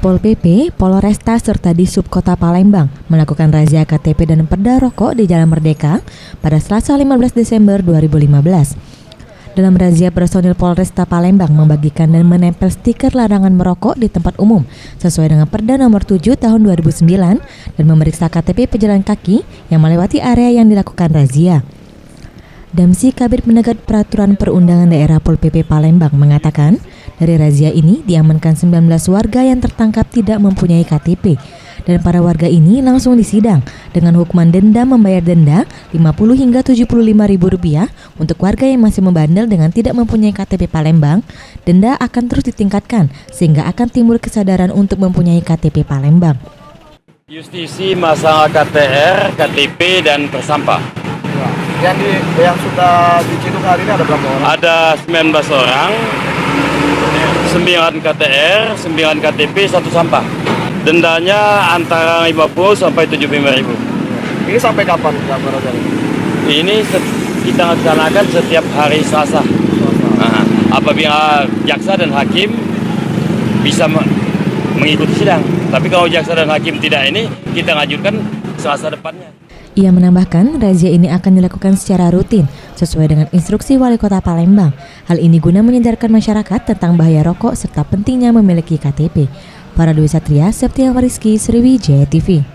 Pol PP, Polresta serta Disub Kota Palembang melakukan razia KTP dan perda rokok di Jalan Merdeka pada Selasa 15 Desember 2015. Dalam razia, personil Polresta Palembang membagikan dan menempel stiker larangan merokok di tempat umum sesuai dengan Perda Nomor 7 Tahun 2009 dan memeriksa KTP pejalan kaki yang melewati area yang dilakukan razia. Damsi Kabid Penegat Peraturan Perundangan Daerah Pol PP Palembang mengatakan, dari razia ini diamankan 19 warga yang tertangkap tidak mempunyai KTP dan para warga ini langsung disidang dengan hukuman denda membayar denda Rp50 hingga Rp75.000 untuk warga yang masih membandel dengan tidak mempunyai KTP Palembang. Denda akan terus ditingkatkan sehingga akan timbul kesadaran untuk mempunyai KTP Palembang. Justisi masalah KTR, KTP dan tersampah. Yang sudah diciduk hari ini ada berapa orang? Ada 19 orang, 9 KTR, 9 KTP, 1 sampah. Dendanya antara 50 sampai 75.000. Ini sampai kapan Pak? Ini kita laksanakan setiap hari Selasa. Nah, apabila jaksa dan hakim bisa mengikuti sidang. Tapi kalau jaksa dan hakim tidak ini, kita ngajukan Selasa depannya. Ia menambahkan, razia ini akan dilakukan secara rutin sesuai dengan instruksi Wali Kota Palembang. Hal ini guna menyadarkan masyarakat tentang bahaya rokok serta pentingnya memiliki KTP. Para Dwi Satria, Septiawan Rizky, Sriwijaya TV.